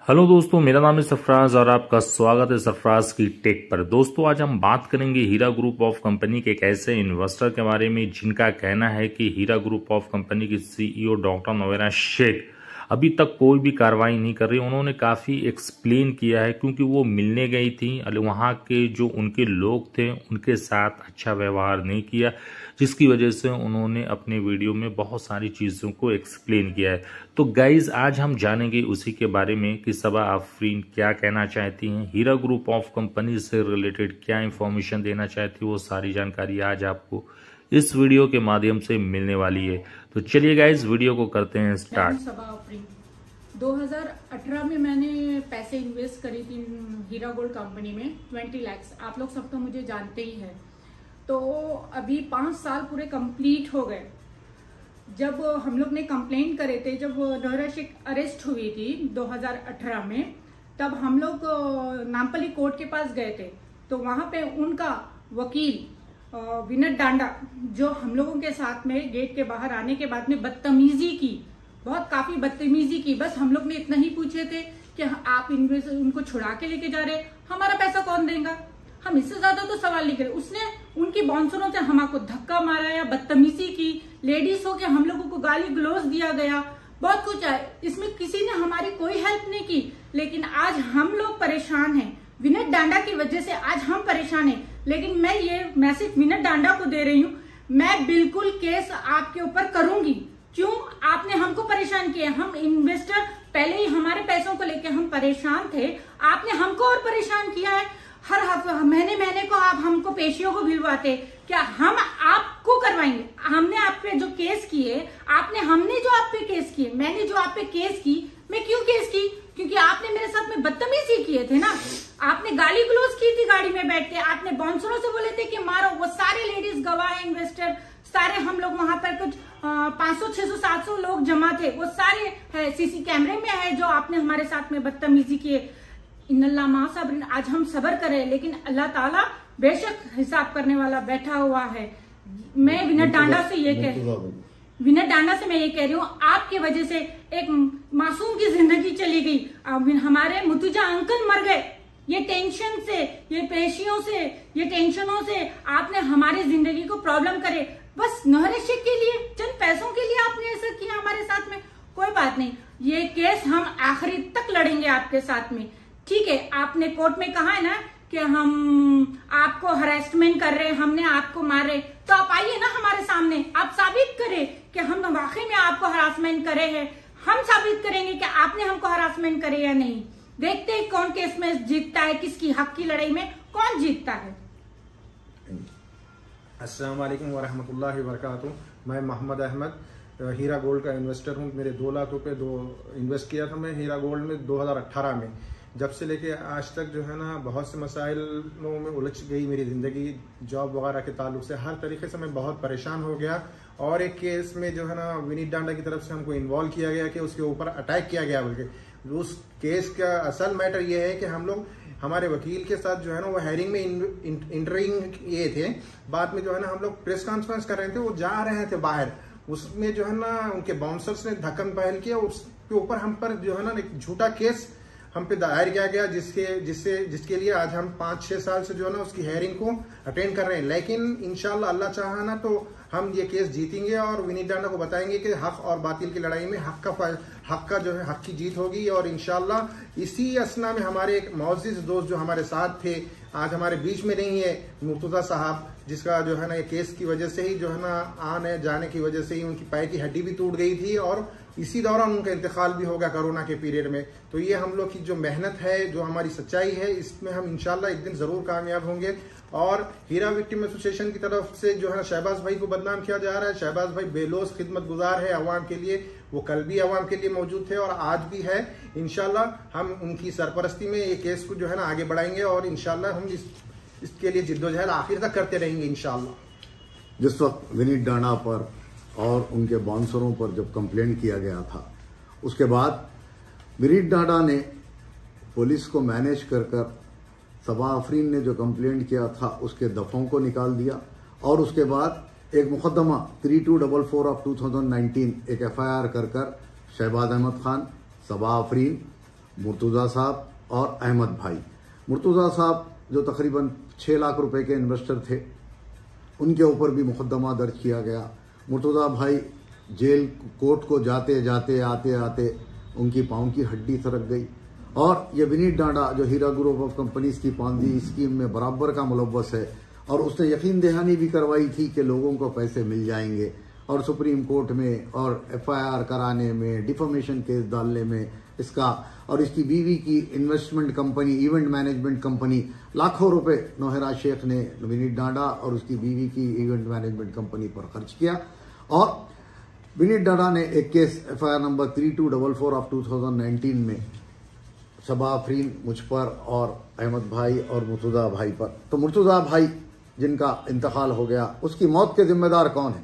Hello दोस्तों, मेरा नाम है सरफराज और आपका स्वागत है सरफराज की टेक पर। दोस्तों, आज हम बात करेंगे हीरा ग्रुप ऑफ कंपनी के एक ऐसे इन्वेस्टर के बारे में जिनका कहना है कि हीरा ग्रुप ऑफ कंपनी की सीईओ डॉक्टर नवेरा शेख अभी तक कोई भी कार्रवाई नहीं कर रही। उन्होंने काफ़ी एक्सप्लेन किया है क्योंकि वो मिलने गई थी, वहाँ के जो उनके लोग थे उनके साथ अच्छा व्यवहार नहीं किया, जिसकी वजह से उन्होंने अपने वीडियो में बहुत सारी चीज़ों को एक्सप्लेन किया है। तो गाइज, आज हम जानेंगे उसी के बारे में कि सबा आफरीन क्या कहना चाहती हैं, हीरा ग्रुप ऑफ कंपनी से रिलेटेड क्या इंफॉर्मेशन देना चाहती है। वो सारी जानकारी आज आपको इस वीडियो के माध्यम से मिलने वाली है। तो चलिए गाइज, वीडियो को करते हैं स्टार्ट। सबा आफरीन 2018 में मैंने पैसे इन्वेस्ट करी थी हीरा गोल्ड कंपनी में 20 लाख। आप लोग सब तो मुझे जानते ही हैं। तो अभी 5 साल पूरे कंप्लीट हो गए। जब हम लोग ने कंप्लेंट करे थे, जब नवेरा शेख अरेस्ट हुई थी 2018 में, तब हम लोग नामपल्ली कोर्ट के पास गए थे। तो वहां पे उनका वकील विनोद डांडा, जो हम लोगों के साथ में गेट के बाहर आने के बाद में बदतमीजी की, काफी बदतमीजी की। बस हम लोग ने इतना ही पूछे थे कि आप उनको छुड़ा के लेके जा रहे, हमारा पैसा कौन देगा, हम इससे ज्यादा तो सवाल नहीं करे। उसने उनकी बाउंसरों से हमको धक्का मारा या बदतमीजी की, लेडीज हो के हम लोगों को गाली गलौज दिया गया, बहुत कुछ है। इसमें किसी ने हमारी कोई हेल्प नहीं की। लेकिन आज हम लोग परेशान हैं विनोद डांडा की वजह से। आज हम परेशान हैं। लेकिन मैं ये मैसेज विनोद डांडा को दे रही हूँ, मैं बिल्कुल केस आपके ऊपर करूंगी। क्यों? आपने हमको परेशान किया। हम इन्वेस्टर पहले ही हमारे पैसों को लेकर हम परेशान थे, आपने हमको और परेशान किया है। हर महीने को आप हमको पेशियों को भिजवाते, क्या हम आपको करवाएंगे? हमने आप पे जो केस किए, हमने जो आप पे केस किए, मैंने जो आप पे केस की, मैं क्यों केस की? क्योंकि आपने मेरे साथ में बदतमीजी किए थे ना। आपने गाली गलौज की थी गाड़ी में बैठ के, आपने बाउंसरों से बोले थे कि मारो। वो सारे लेडीज गवाह इन्वेस्टर सारे, हम लोग वहां पर कुछ 500 600 700 लोग जमा थे, वो सारे है सीसी कैमरे में है जो आपने हमारे साथ में बदतमीजी किए। इन्नल्लाह मा सब्रिन। आज हम सब्र करें, लेकिन अल्लाह ताला बेशक हिसाब करने वाला बैठा हुआ है। मैं विनोद डांडा से ये कह रही हूँ, आपके वजह से एक मासूम की जिंदगी चली गई। हमारे मुतुजा अंकल मर गए। ये टेंशन से, ये पेशियों से, ये टेंशनों से आपने हमारी जिंदगी को प्रॉब्लम करे। बस नवेरा शेख के लिए, चंद पैसों के लिए आपने ऐसा किया हमारे साथ में। कोई बात नहीं, ये केस हम आखिरी तक लड़ेंगे आपके साथ में। ठीक है, आपने कोर्ट में कहा है ना कि हम आपको हरासमेंट कर रहे हैं, हमने आपको मारे, तो आप आइए ना हमारे सामने, आप साबित करें कि हम वाकई में आपको हरासमेंट करे हैं। हम साबित करेंगे कि आपने हमको हरासमेंट करे या नहीं। देखते हैं कौन केस में जीतता है, किसकी हक की लड़ाई में कौन जीतता है। अस्सलाम वालेकुम वरहमतुल्लाहि वबरकातुहू। मैं मोहम्मद अहमद हीरा गोल्ड का इन्वेस्टर हूँ। मेरे 2 लाख रुपए इन्वेस्ट किया था मैं हीरा गोल्ड में 2018 में। जब से लेके आज तक जो है ना, बहुत से मसाइलों में उलझ गई मेरी ज़िंदगी। जॉब वगैरह के ताल्लुक से हर तरीके से मैं बहुत परेशान हो गया। और एक केस में जो है ना, विनोद डांडा की तरफ से हमको इन्वॉल्व किया गया कि उसके ऊपर अटैक किया गया। बल्कि उस केस का असल मैटर ये है कि हम लोग हमारे वकील के साथ जो है ना, वो हेयरिंग में इंटरिंग ये थे। बाद में जो है ना, हम लोग प्रेस कॉन्फ्रेंस कर रहे थे, वो जा रहे थे बाहर। उसमें जो है ना, उनके बाउंसर्स ने धक्कन पहल किया। उसके ऊपर हम पर जो है ना, एक झूठा केस हम पे दायर किया गया, जिसके लिए आज हम 5-6 साल से जो है ना, उसकी हेयरिंग को अटेंड कर रहे हैं। लेकिन इंशाल्लाह अल्लाह चाहा ना तो हम ये केस जीतेंगे और विनोद डांडा को बताएंगे कि हक और बातिल की लड़ाई में हक का जो है हक की जीत होगी। और इंशाल्लाह इसी असना में हमारे एक मौजिज दोस्त जो हमारे साथ थे, आज हमारे बीच में नहीं है, मुर्तजा साहब, जिसका जो है ना, ये केस की वजह से ही जो है ना, आने जाने की वजह से ही उनकी पैर की हड्डी भी टूट गई थी और इसी दौरान उनका इंतकाल भी होगा कोरोना के पीरियड में। तो ये हम लोग की जो मेहनत है, जो हमारी सच्चाई है, इसमें हम इंशाल्लाह एक दिन जरूर कामयाब होंगे। और हीरा विक्टिम एसोसिएशन की तरफ से जो है ना, शहबाज भाई को बदनाम किया जा रहा है। शहबाज भाई बेलोस खिदमत गुजार है अवाम के लिए। वो कल भी अवाम के लिए मौजूद थे और आज भी है। इंशाल्लाह हम उनकी सरपरस्ती में ये केस को जो है ना, आगे बढ़ाएंगे और इंशाल्लाह हम इसके लिए जिद्दोजहद आखिर तक करते रहेंगे इंशाल्लाह। जिस वक्त विनोद डांडा पर और उनके बाउंसरों पर जब कंप्लेंट किया गया था, उसके बाद विनोद डांडा ने पुलिस को मैनेज कर सबा आफरीन ने जो कंप्लेंट किया था उसके दफों को निकाल दिया। और उसके बाद एक मुकदमा 3244 ऑफ 2019 एक FIR कर शहबाज अहमद खान, सबा आफरीन मुर्तुज़ा साहब और अहमद भाई। मुर्तुज़ा साहब जो तकरीबन 6 लाख रुपए के इन्वेस्टर थे, उनके ऊपर भी मुकदमा दर्ज किया गया। मुर्तुज़ा भाई जेल कोर्ट को जाते जाते आते आते उनकी पाँव की हड्डी सरक गई। और ये विनीत डांडा जो हीरा ग्रुप ऑफ कंपनीज की पांजी स्कीम में बराबर का मुलव्वस है, और उसने यकीन दहानी भी करवाई थी कि लोगों को पैसे मिल जाएंगे, और सुप्रीम कोर्ट में और FIR कराने में, डिफॉर्मेशन केस डालने में इसका और इसकी बीवी की investment company, event management company, लाखों रुपए नौहरा शेख ने विनीत डांडा और उसकी बीवी की इवेंट मैनेजमेंट कंपनी पर खर्च किया। और विनीत डांडा ने एक केस FIR नंबर 3244 ऑफ 2019 में सबा आफरीन, मुझ पर और अहमद भाई और मुर्तुज़ा भाई पर। तो मुर्तुज़ा भाई जिनका इंतकाल हो गया, उसकी मौत के जिम्मेदार कौन है?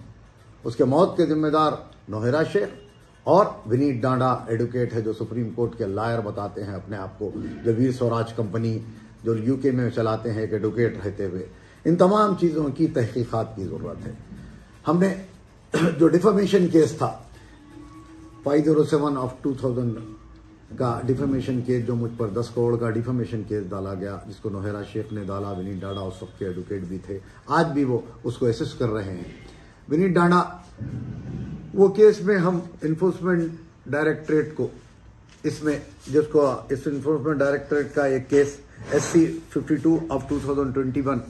उसके मौत के जिम्मेदार नौहरा शेख और विनीत डांडा एडवोकेट है, जो सुप्रीम कोर्ट के लायर बताते हैं अपने आप को, जो वीर स्वराज कंपनी जो UK में चलाते हैं एक एडवोकेट रहते हुए। इन तमाम चीज़ों की तहकीकात की ज़रूरत है। हमने जो डिफॉर्मेशन केस था 507 ऑफ 2000 का डिफॉर्मेशन केस, जो मुझ पर 10 करोड़ का डिफॉर्मेशन केस डाला गया, जिसको नौहरा शेख ने डाला, विनीत डांडा उस वक्त के एडवोकेट भी थे, आज भी वो उसको असिस्ट कर रहे हैं। विनीत डांडा वो केस में हम इन्फोर्समेंट डायरेक्टरेट को, इसमें जिसको इस इन्फोर्समेंट डायरेक्टरेट का एक केस SC 52 ऑफ 2021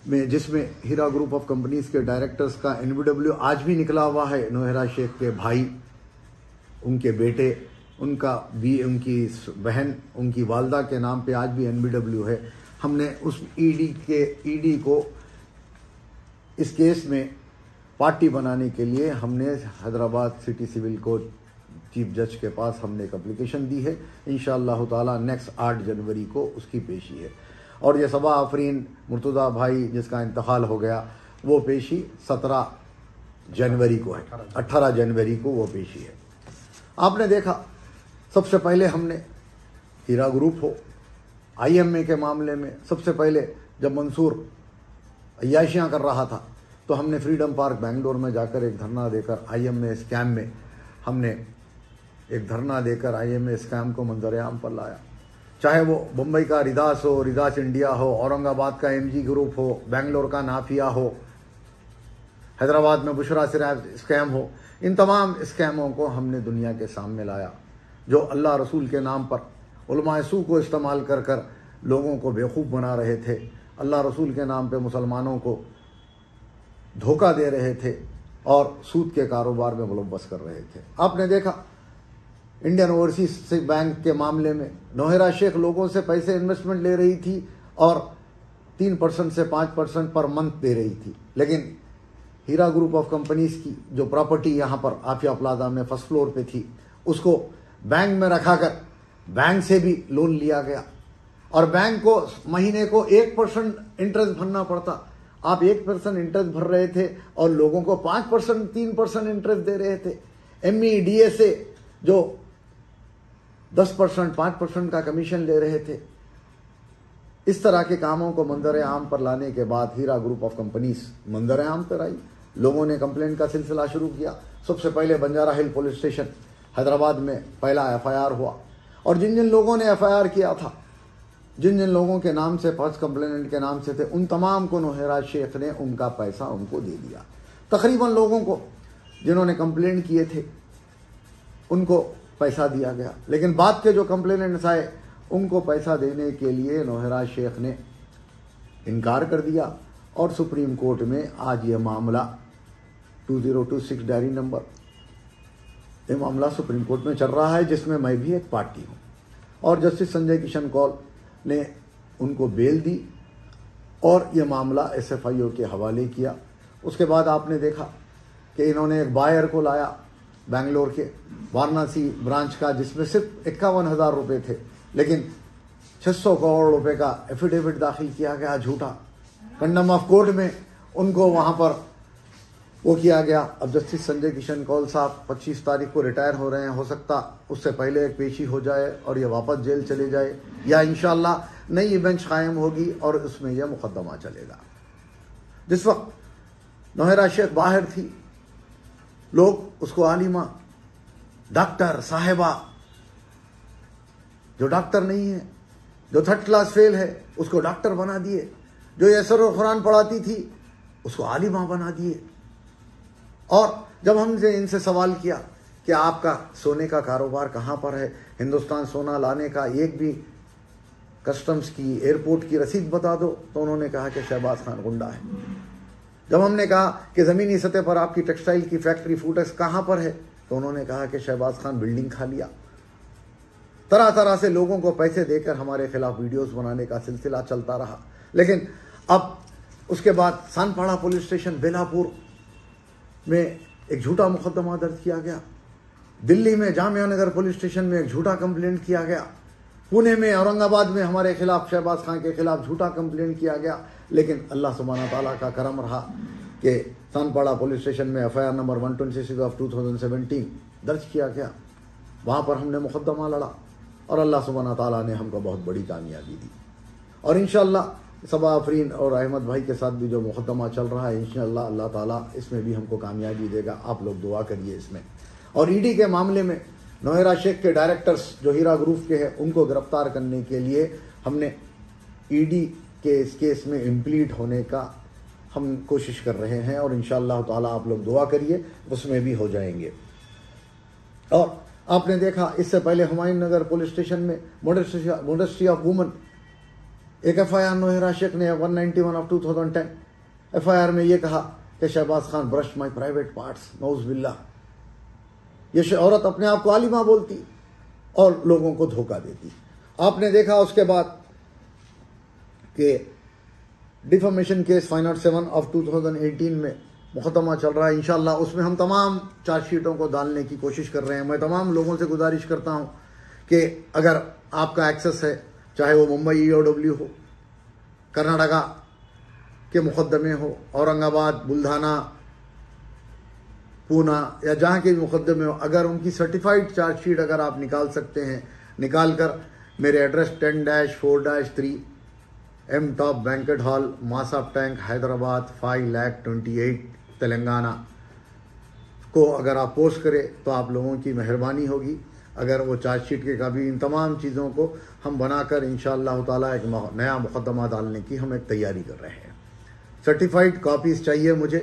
में, जिसमें हीरा ग्रुप ऑफ कंपनीज के डायरेक्टर्स का NBW आज भी निकला हुआ है। नौहरा शेख के भाई, उनके बेटे, उनकी बहन, उनकी वालदा के नाम पे आज भी NBW है। हमने उस ED को इस केस में पार्टी बनाने के लिए हमने Hyderabad city civil court chief जज के पास हमने एक एप्लीकेशन दी है। इंशाअल्लाह ताला नेक्स्ट 8 जनवरी को उसकी पेशी है। और ये सबा आफरीन मुर्तुज़ा भाई जिसका इंतकाल हो गया, वो पेशी 17 जनवरी को है, 18 जनवरी को वो पेशी है। आपने देखा सबसे पहले हमने हीरा ग्रुप हो, IMA के मामले में सबसे पहले जब मंसूर अय्याशियाँ कर रहा था, तो हमने फ्रीडम पार्क बेंगलोर में जाकर एक धरना देकर IMA स्कैम में हमने एक धरना देकर IMA स्कैम को मंजर आम पर लाया। चाहे वो मुंबई का रिदास हो, रिदास इंडिया हो, औरंगाबाद का MG ग्रुप हो, बेंगलोर का नाफिया हो, हैदराबाद में बुशरा सिराज स्कैम हो, इन तमाम स्कैमों को हमने दुनिया के सामने लाया, जो अल्लाह रसूल के नाम पर उलमा सू को इस्तेमाल कर कर लोगों को बेवकूफ़ बना रहे थे, अल्लाह रसूल के नाम पे मुसलमानों को धोखा दे रहे थे और सूद के कारोबार में मुलव्वस कर रहे थे। आपने देखा इंडियन ओवरसीज बैंक के मामले में नौहरा शेख लोगों से पैसे इन्वेस्टमेंट ले रही थी और 3% से 5% पर मंथ दे रही थी, लेकिन हीरा ग्रुप ऑफ कंपनीज की जो प्रॉपर्टी यहाँ पर आफिया प्लाजा में फर्स्ट फ्लोर पे थी, उसको बैंक में रखाकर बैंक से भी लोन लिया गया और बैंक को महीने को 1% इंटरेस्ट भरना पड़ता। आप 1% इंटरेस्ट भर रहे थे और लोगों को 5%, 3% इंटरेस्ट दे रहे थे। MEDA से जो 10%, 5% का कमीशन ले रहे थे। इस तरह के कामों को मंजर आम पर लाने के बाद हीरा ग्रुप ऑफ कंपनीज मंजर आम पर आई। लोगों ने कंप्लेंट का सिलसिला शुरू किया। सबसे पहले बंजारा हिल पुलिस स्टेशन हैदराबाद में पहला FIR हुआ और जिन जिन लोगों ने FIR किया था, जिन जिन लोगों के नाम से, फर्स्ट कंप्लेनेंट के नाम से थे, उन तमाम को नौहरा शेख ने उनका पैसा उनको दे दिया। तकरीबन लोगों को जिन्होंने कंप्लेंट किए थे उनको पैसा दिया गया, लेकिन बाद के जो कंप्लेनेंट्स आए उनको पैसा देने के लिए नौहरा शेख ने इनकार कर दिया और सुप्रीम कोर्ट में आज ये मामला 2026 डायरी नंबर, ये मामला सुप्रीम कोर्ट में चल रहा है, जिसमें मैं भी एक पार्टी हूँ। और जस्टिस संजय किशन कौल ने उनको बेल दी और ये मामला SFIO के हवाले किया। उसके बाद आपने देखा कि इन्होंने एक बायर को लाया बेंगलोर के वाराणसी ब्रांच का, जिसमें सिर्फ 51,000 रुपये थे, लेकिन 600 करोड़ रुपए का एफिडेविट दाखिल किया गया झूठा। कंडम ऑफ कोर्ट में उनको वहां पर वो किया गया। अब जस्टिस संजय किशन कौल साहब 25 तारीख को रिटायर हो रहे हैं, हो सकता उससे पहले एक पेशी हो जाए और ये वापस जेल चले जाए, या इंशाअल्लाह नई बेंच कायम होगी और उसमें यह मुकदमा चलेगा। जिस वक्त नौहरा शेख बाहर थी, लोग उसको आलिमा, डॉक्टर, साहिबा जो डॉक्टर नहीं है, जो 3rd क्लास फेल है उसको डॉक्टर बना दिए, जो यसर और कुरान पढ़ाती थी उसको आलिमा बना दिए। और जब हमने इनसे सवाल किया कि आपका सोने का कारोबार कहाँ पर है, हिंदुस्तान सोना लाने का एक भी कस्टम्स की, एयरपोर्ट की रसीद बता दो, तो उन्होंने कहा कि शहबाज खान गुंडा है। जब हमने कहा कि ज़मीनी सतह पर आपकी टेक्सटाइल की फैक्ट्री फूटेक्स कहाँ पर है, तो उन्होंने कहा कि शहबाज खान बिल्डिंग खा लिया। तरह तरह से लोगों को पैसे देकर हमारे खिलाफ वीडियोस बनाने का सिलसिला चलता रहा। लेकिन अब उसके बाद सानपाड़ा पुलिस स्टेशन बेलापुर में एक झूठा मुकदमा दर्ज किया गया, दिल्ली में जामिया नगर पुलिस स्टेशन में एक झूठा कंप्लेंट किया गया, पुणे में, औरंगाबाद में हमारे खिलाफ, शहबाज खान के खिलाफ झूठा कंप्लेंट किया गया। लेकिन अल्लाह सुब्हाना ताला का करम रहा कि सानपाड़ा पुलिस स्टेशन में FIR नंबर 126 ऑफ 2017 दर्ज किया गया। वहाँ पर हमने मुकदमा लड़ा और अल्लाह सुब्हाना ताला ने हमको बहुत बड़ी कामयाबी दी। और इंशाअल्लाह सबा आफरीन और अहमद भाई के साथ भी जो मुकदमा चल रहा है, इंशाअल्लाह अल्लाह ताला इसमें भी हमको कामयाबी देगा। आप लोग दुआ करिए इसमें। और ईडी के मामले में नौहरा शेख के डायरेक्टर्स जो हीरा ग्रुप के हैं उनको गिरफ्तार करने के लिए हमने ईडी के इस केस में इम्प्लीट होने का हम कोशिश कर रहे हैं और इंशाअल्लाह ताला आप लोग दुआ करिए, उसमें भी हो जाएंगे। और आपने देखा इससे पहले हुमायूं नगर पुलिस स्टेशन में मोडेस्टी ऑफ वुमन एक FIR नौहरा शेख ने 191 ऑफ 2010 FIR में ये कहा कि Shahbaz Khan brush my private parts, नौज बिल्लाह। ये औरत अपने आप को आलिमा बोलती और लोगों को धोखा देती। आपने देखा उसके बाद कि डिफॉर्मेशन केस 507 ऑफ 2018 में मुकदमा चल रहा है। इंशाअल्लाह उसमें हम तमाम चार्जशीटों को डालने की कोशिश कर रहे हैं। मैं तमाम लोगों से गुजारिश करता हूं कि अगर आपका एक्सेस है, चाहे वो मुंबई EOW हो, कर्नाटका के मुकदमे हो, औरंगाबाद, बुल्धाना, पूना या जहाँ के भी मुकदमे हो, अगर उनकी सर्टिफाइड चार्जशीट अगर आप निकाल सकते हैं, निकाल कर मेरे address 10-4-3 M top banquet hall, Masab Tank, Hyderabad 5,28,000 Telangana को अगर आप पोस्ट करें तो आप लोगों की मेहरबानी होगी। अगर वो चार्जशीट के कभी इन तमाम चीज़ों को हम बनाकर इंशाअल्लाह ताला एक नया मुकदमा डालने की हम एक तैयारी कर रहे हैं। सर्टिफाइड कॉपीज़ चाहिए मुझे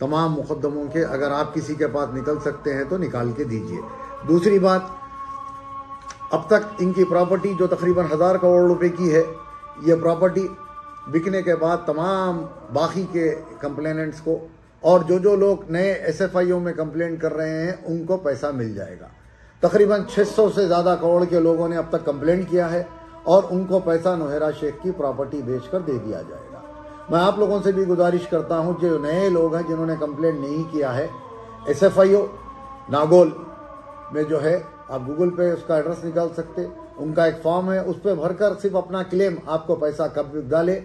तमाम मुकदमों के। अगर आप किसी के पास निकल सकते हैं तो निकाल के दीजिए। दूसरी बात, अब तक इनकी प्रॉपर्टी जो तकरीबन 1000 करोड़ रुपए की है, ये प्रॉपर्टी बिकने के बाद तमाम बाकी के कंप्लेनेंट्स को और जो लोग नए SFIO में कंप्लेन कर रहे हैं उनको पैसा मिल जाएगा। तकरीबन 600 से ज़्यादा करोड़ के लोगों ने अब तक कंप्लेंट किया है और उनको पैसा नौहरा शेख की प्रॉपर्टी बेचकर दे दिया जाएगा। मैं आप लोगों से भी गुजारिश करता हूं, जो नए लोग हैं जिन्होंने कंप्लेंट नहीं किया है, SFIO नागौल में जो है, आप गूगल पे उसका एड्रेस निकाल सकते, उनका एक फॉर्म है, उस पर भरकर सिर्फ अपना क्लेम, आपको पैसा कब डाले,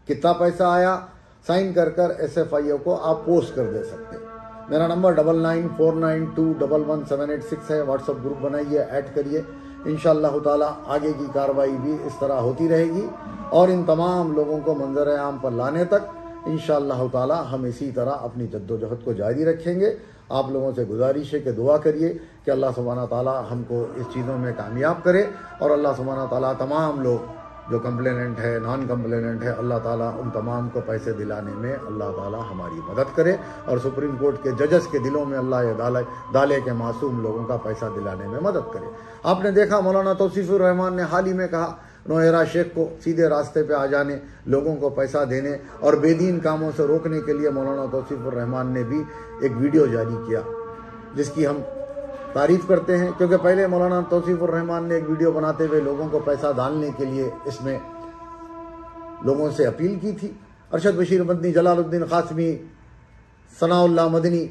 कितना पैसा आया, साइन कर SFIO को आप पोस्ट कर दे सकते। मेरा नंबर 9949211786 है। व्हाट्सएप ग्रुप बनाइए, ऐड करिए। इंशाअल्लाह ताला आगे की कार्रवाई भी इस तरह होती रहेगी और इन तमाम लोगों को मंजर आम पर लाने तक इंशाअल्लाह ताला हम इसी तरह अपनी जद्दोजहद को जारी रखेंगे। आप लोगों से गुजारिश है कि दुआ करिए कि अल्लाह सुब्हाना ताला हमको इस चीज़ों में कामयाब करे और अल्लाह सुब्हाना ताला तमाम लोग जो कंप्लेनेंट है, नॉन कंप्लेनेंट है, अल्लाह ताला उन तमाम को पैसे दिलाने में अल्लाह ताला हमारी मदद करे और सुप्रीम कोर्ट के जजेस के दिलों में अल्लाह डाले के मासूम लोगों का पैसा दिलाने में मदद करे। आपने देखा मौलाना तौसीफुर रहमान ने हाल ही में कहा नौहरा शेख को सीधे रास्ते पे आ जाने, लोगों को पैसा देने और बेदीन कामों से रोकने के लिए मौलाना तौसीफुर रहमान ने भी एक वीडियो जारी किया, जिसकी हम तारीफ करते हैं, क्योंकि पहले मौलाना तौसीफुर रहमान ने एक वीडियो बनाते हुए लोगों को पैसा डालने के लिए इसमें लोगों से अपील की थी। अरशद बशीर मदनी, जलालुद्दीन कासमी, सनाउल्लाह मदनी,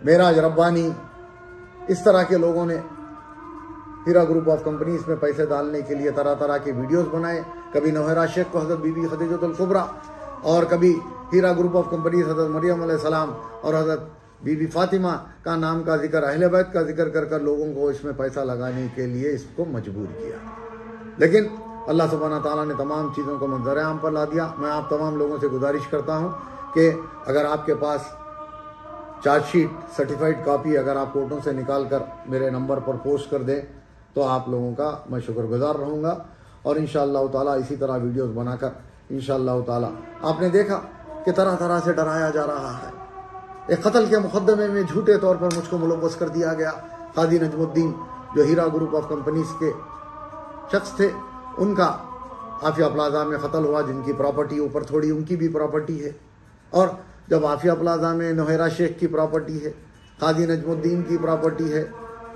मेराज रब्बानी, इस तरह के लोगों ने हीरा ग्रुप ऑफ कंपनीज में पैसे डालने के लिए तरह तरह के वीडियोस बनाए। कभी नौहरा शेख को हज़रत बीबी खदीजतुल कुबरा और कभी हीरा ग्रुप ऑफ कंपनीज हज़रत मरियम अलैहिस्सलाम और हज़रत बीबी फातिमा का नाम का जिक्र, अहले बैत का जिक्र कर कर लोगों को इसमें पैसा लगाने के लिए इसको मजबूर किया। लेकिन अल्लाह सुब्हानहू तआला ने तमाम चीज़ों को मंजर आम पर ला दिया। मैं आप तमाम लोगों से गुजारिश करता हूँ कि अगर आपके पास चार्जशीट सर्टिफाइड कॉपी अगर आप कोर्टों से निकाल कर मेरे नंबर पर पोस्ट कर दें तो आप लोगों का मैं शुक्रगुजार रहूँगा। और इंशाअल्लाह ताला इसी तरह वीडियोस बनाकर इंशाअल्लाह ताला, आपने देखा कि तरह तरह से डराया जा रहा है। एक कत्ल के मुकदमे में झूठे तौर पर मुझको मुलव्वस कर दिया गया। काजी नजमुद्दीन जो हीरा ग्रुप ऑफ कंपनीज के शख्स थे, उनका आफिया प्लाजा में कत्ल हुआ, जिनकी प्रॉपर्टी ऊपर थोड़ी उनकी भी प्रॉपर्टी है। और जब आफिया प्लाजा में नोहेरा शेख की प्रॉपर्टी है, काजी नजमुद्दीन की प्रॉपर्टी है,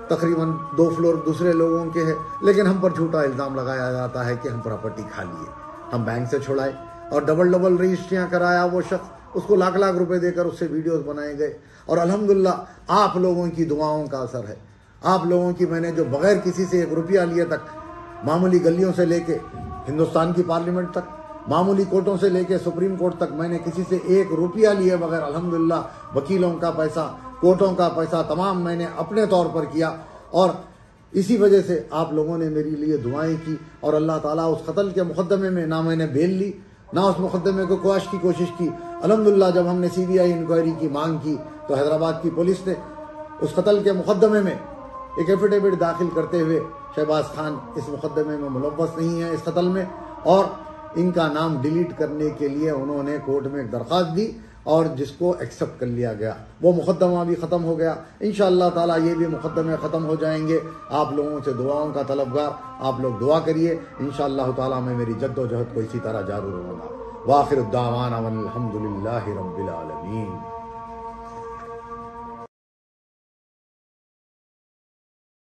तकरीबन 2 फ्लोर दूसरे लोगों के हैं, लेकिन हम पर झूठा इल्ज़ाम लगाया जाता है कि हम प्रॉपर्टी खा लिए, हम बैंक से छुड़ाए और डबल रजिस्ट्रियाँ कराया वो शख्स, उसको लाख लाख रुपए देकर उससे वीडियोस बनाए गए। और अल्हम्दुलिल्लाह आप लोगों की दुआओं का असर है। आप लोगों की, मैंने जो बगैर किसी से 1 रुपया लिए तक, मामूली गलियों से लेके हिंदुस्तान की पार्लियामेंट तक, मामूली कोर्टों से लेके सुप्रीम कोर्ट तक, मैंने किसी से 1 रुपया लिए बगैर अल्हम्दुलिल्लाह वकीलों का पैसा, कोर्टों का पैसा तमाम मैंने अपने तौर पर किया। और इसी वजह से आप लोगों ने मेरे लिए दुआएं की। और अल्लाह ताला उस कत्ल के मुकदमे में ना मैंने बेल ली, ना उस मुकदमे को क्वाश की कोशिश की। अल्हम्दुलिल्लाह जब हमने CBI इंक्वायरी की मांग की तो हैदराबाद की पुलिस ने उस कत्ल के मुकदमे में एक एफिडेविट दाखिल करते हुए शहबाज खान इस मुकदमे में मुलव्वस नहीं है, इस कत्ल में, और इनका नाम डिलीट करने के लिए उन्होंने कोर्ट में एक दरख्वास्त दी और जिसको एक्सेप्ट कर लिया गया। वो मुकदमा भी ख़त्म हो गया। इंशाअल्लाह ताला ये भी मुकदमे ख़त्म हो जाएंगे। आप लोगों से दुआओं का तलबगार, आप लोग दुआ करिए। इंशाअल्लाह ताला मैं मेरी जद्दोजहद को इसी तरह जारी रहूँगा। वाखिर दावाना अल्हम्दुलिल्लाहि रब्बिल आलमीन।